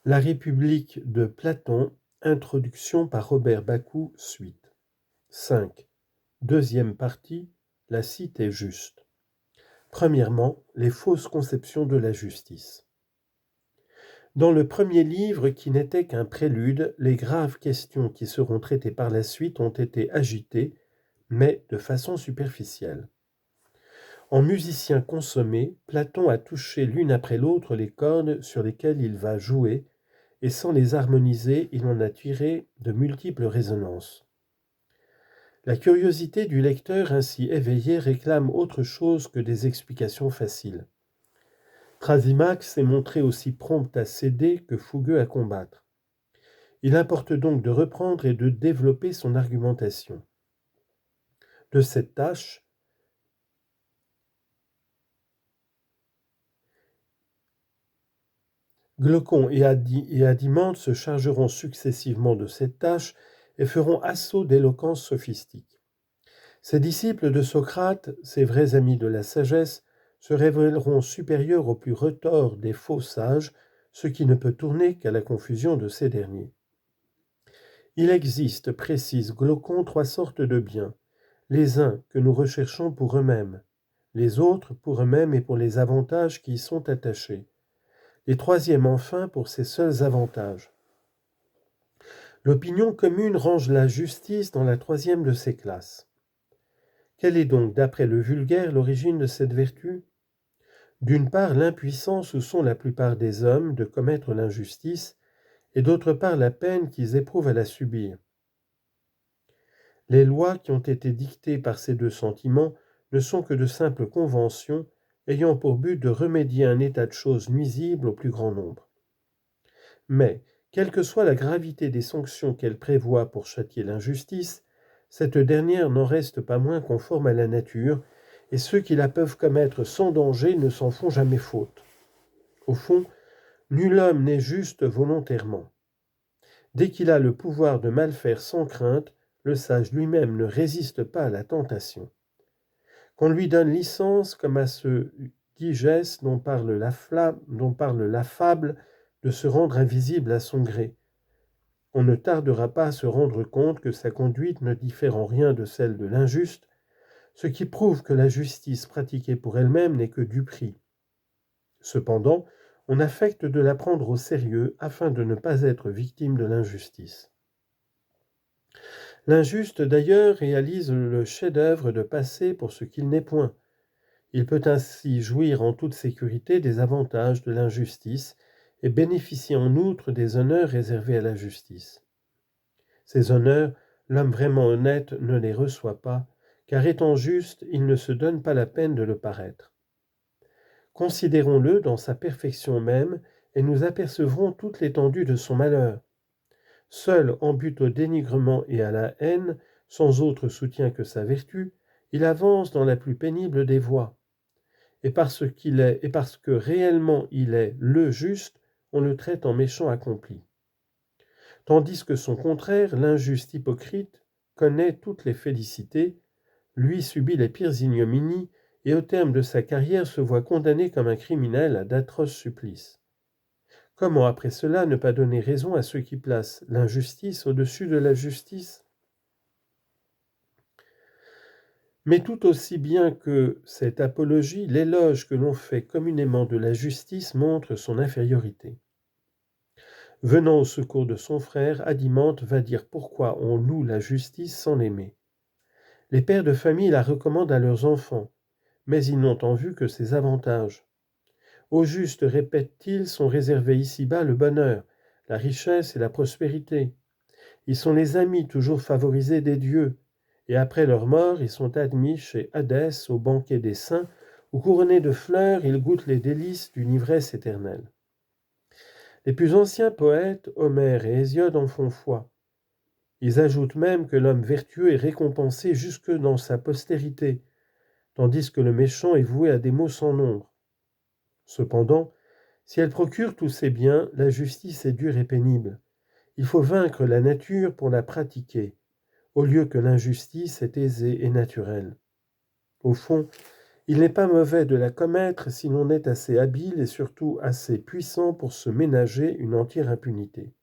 La République de Platon, introduction par Robert Bakou, suite. 5. Deuxième partie, la cité juste. Premièrement, les fausses conceptions de la justice. Dans le premier livre, qui n'était qu'un prélude, les graves questions qui seront traitées par la suite ont été agitées, mais de façon superficielle. En musicien consommé, Platon a touché l'une après l'autre les cordes sur lesquelles il va jouer, et sans les harmoniser, il en a tiré de multiples résonances. La curiosité du lecteur ainsi éveillé réclame autre chose que des explications faciles. Thrasymachus s'est montré aussi prompt à céder que fougueux à combattre. Il importe donc de reprendre et de développer son argumentation. De cette tâche, Glaucon et Adimante se chargeront successivement de cette tâche et feront assaut d'éloquence sophistique. Ces disciples de Socrate, ces vrais amis de la sagesse, se révéleront supérieurs aux plus retors des faux sages, ce qui ne peut tourner qu'à la confusion de ces derniers. Il existe, précise Glaucon, 3 sortes de biens. Les uns que nous recherchons pour eux-mêmes, les autres pour eux-mêmes et pour les avantages qui y sont attachés, les troisièmes enfin pour ces seuls avantages. L'opinion commune range la justice dans la troisième de ces classes. Quelle est donc, d'après le vulgaire, l'origine de cette vertu ? D'une part, l'impuissance où sont la plupart des hommes de commettre l'injustice, et d'autre part, la peine qu'ils éprouvent à la subir. Les lois qui ont été dictées par ces deux sentiments ne sont que de simples conventions ayant pour but de remédier à un état de choses nuisible au plus grand nombre. Mais, quelle que soit la gravité des sanctions qu'elles prévoient pour châtier l'injustice, cette dernière n'en reste pas moins conforme à la nature, et ceux qui la peuvent commettre sans danger ne s'en font jamais faute. Au fond, nul homme n'est juste volontairement. Dès qu'il a le pouvoir de mal faire sans crainte, le sage lui-même ne résiste pas à la tentation. Qu'on lui donne licence comme à ce digeste dont parle la fable, de se rendre invisible à son gré. On ne tardera pas à se rendre compte que sa conduite ne diffère en rien de celle de l'injuste, ce qui prouve que la justice pratiquée pour elle-même n'est que du prix. Cependant, on affecte de la prendre au sérieux afin de ne pas être victime de l'injustice. L'injuste d'ailleurs réalise le chef-d'œuvre de passer pour ce qu'il n'est point. Il peut ainsi jouir en toute sécurité des avantages de l'injustice et bénéficier en outre des honneurs réservés à la justice. Ces honneurs, l'homme vraiment honnête ne les reçoit pas, car étant juste, il ne se donne pas la peine de le paraître. Considérons-le dans sa perfection même, et nous apercevrons toute l'étendue de son malheur. Seul en but au dénigrement et à la haine, sans autre soutien que sa vertu, il avance dans la plus pénible des voies. Et parce que réellement il est le juste, on le traite en méchant accompli. Tandis que son contraire, l'injuste hypocrite, connaît toutes les félicités, lui subit les pires ignominies, et au terme de sa carrière se voit condamné comme un criminel à d'atroces supplices. Comment après cela ne pas donner raison à ceux qui placent l'injustice au-dessus de la justice ? Mais tout aussi bien que cette apologie, l'éloge que l'on fait communément de la justice montre son infériorité. Venant au secours de son frère, Adimante va dire pourquoi on loue la justice sans l'aimer. Les pères de famille la recommandent à leurs enfants, mais ils n'ont en vue que ses avantages. Au juste, répète-t-il, sont réservés ici-bas le bonheur, la richesse et la prospérité. Ils sont les amis toujours favorisés des dieux, et après leur mort, ils sont admis chez Hadès au banquet des saints, où couronnés de fleurs, ils goûtent les délices d'une ivresse éternelle. Les plus anciens poètes, Homère et Hésiode, en font foi. Ils ajoutent même que l'homme vertueux est récompensé jusque dans sa postérité, tandis que le méchant est voué à des maux sans nombre. Cependant, si elle procure tous ces biens, la justice est dure et pénible. Il faut vaincre la nature pour la pratiquer, au lieu que l'injustice est aisée et naturelle. Au fond, Il n'est pas mauvais de la commettre si l'on est assez habile et surtout assez puissant pour se ménager une entière impunité.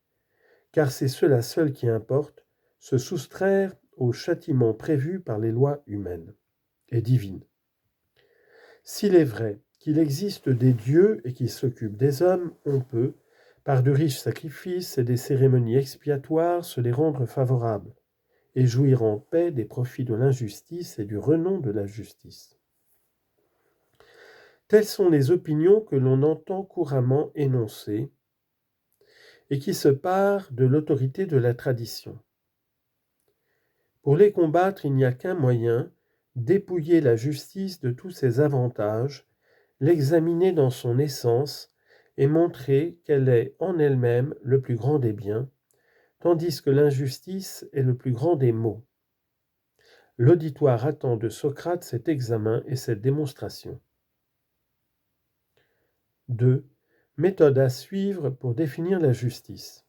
Car c'est cela seul qui importe, se soustraire au châtiment prévu par les lois humaines et divines. S'il est vrai qu'il existe des dieux et qu'ils s'occupent des hommes, on peut, par de riches sacrifices et des cérémonies expiatoires, se les rendre favorables et jouir en paix des profits de l'injustice et du renom de la justice. Telles sont les opinions que l'on entend couramment énoncer et qui se parent de l'autorité de la tradition. Pour les combattre, il n'y a qu'un moyen, dépouiller la justice de tous ses avantages, l'examiner dans son essence et montrer qu'elle est en elle-même le plus grand des biens, tandis que l'injustice est le plus grand des maux. L'auditoire attend de Socrate cet examen et cette démonstration. 2. Méthode à suivre pour définir la justice.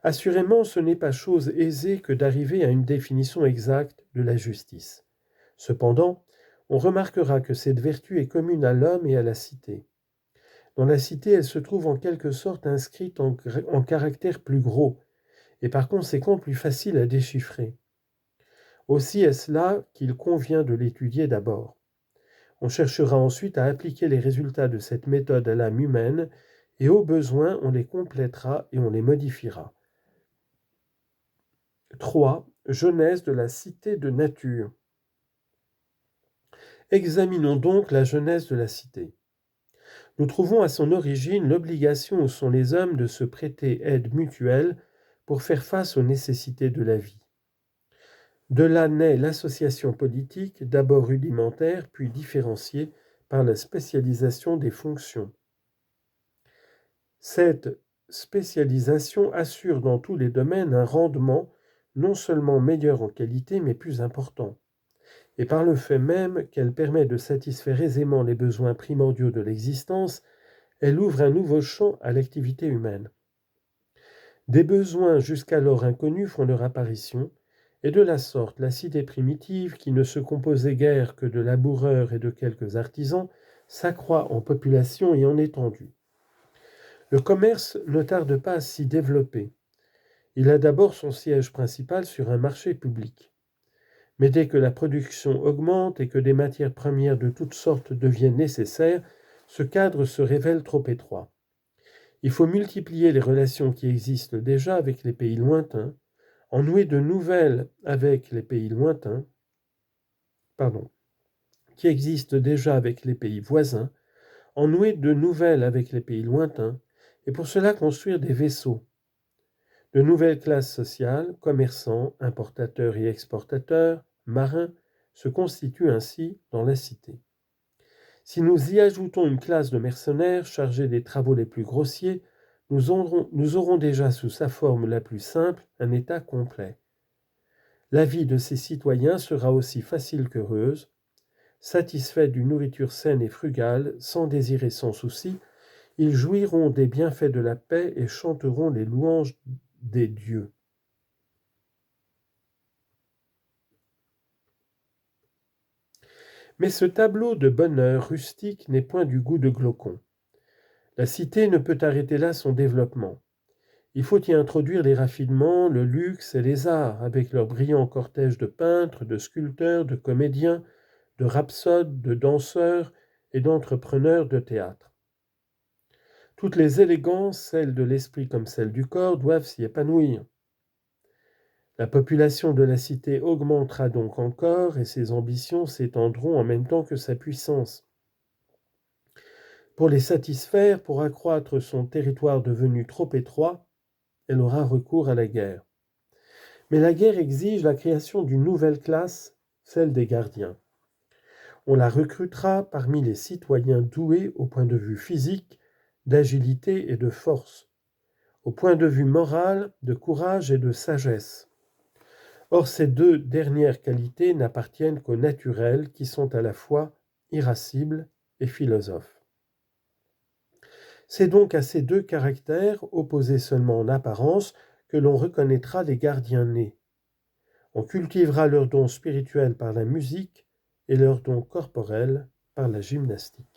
Assurément, ce n'est pas chose aisée que d'arriver à une définition exacte de la justice. Cependant, on remarquera que cette vertu est commune à l'homme et à la cité. Dans la cité, elle se trouve en quelque sorte inscrite en caractères plus gros, et par conséquent plus facile à déchiffrer. Aussi est-ce là qu'il convient de l'étudier d'abord. On cherchera ensuite à appliquer les résultats de cette méthode à l'âme humaine, et au besoin, on les complétera et on les modifiera. 3. Genèse de la cité de nature. Examinons donc la genèse de la cité. Nous trouvons à son origine l'obligation où sont les hommes de se prêter aide mutuelle pour faire face aux nécessités de la vie. De là naît l'association politique, d'abord rudimentaire, puis différenciée par la spécialisation des fonctions. Cette spécialisation assure dans tous les domaines un rendement non seulement meilleur en qualité, mais plus important. Et par le fait même qu'elle permet de satisfaire aisément les besoins primordiaux de l'existence, elle ouvre un nouveau champ à l'activité humaine. Des besoins jusqu'alors inconnus font leur apparition, et de la sorte la cité primitive, qui ne se composait guère que de laboureurs et de quelques artisans, s'accroît en population et en étendue. Le commerce ne tarde pas à s'y développer. Il a d'abord son siège principal sur un marché public. Mais dès que la production augmente et que des matières premières de toutes sortes deviennent nécessaires, ce cadre se révèle trop étroit. Il faut multiplier les relations qui existent déjà avec les pays lointains, en nouer de nouvelles avec les pays lointains, qui existent déjà avec les pays voisins, en nouer de nouvelles avec les pays lointains, et pour cela construire des vaisseaux. De nouvelles classes sociales, commerçants, importateurs et exportateurs, marins, se constituent ainsi dans la cité. Si nous y ajoutons une classe de mercenaires chargés des travaux les plus grossiers, nous aurons déjà sous sa forme la plus simple un État complet. La vie de ces citoyens sera aussi facile qu'heureuse, satisfaits d'une nourriture saine et frugale, sans désir et sans souci, ils jouiront des bienfaits de la paix et chanteront les louanges des dieux. Mais ce tableau de bonheur rustique n'est point du goût de Glaucon. La cité ne peut arrêter là son développement. Il faut y introduire les raffinements, le luxe et les arts, avec leur brillant cortège de peintres, de sculpteurs, de comédiens, de rhapsodes, de danseurs et d'entrepreneurs de théâtre. Toutes les élégances, celles de l'esprit comme celles du corps, doivent s'y épanouir. La population de la cité augmentera donc encore et ses ambitions s'étendront en même temps que sa puissance. Pour les satisfaire, pour accroître son territoire devenu trop étroit, elle aura recours à la guerre. Mais la guerre exige la création d'une nouvelle classe, celle des gardiens. On la recrutera parmi les citoyens doués au point de vue physique, d'agilité et de force, au point de vue moral, de courage et de sagesse. Or, ces deux dernières qualités n'appartiennent qu'aux naturels qui sont à la fois irascibles et philosophes. C'est donc à ces deux caractères, opposés seulement en apparence, que l'on reconnaîtra les gardiens nés. On cultivera leurs dons spirituels par la musique et leurs dons corporels par la gymnastique.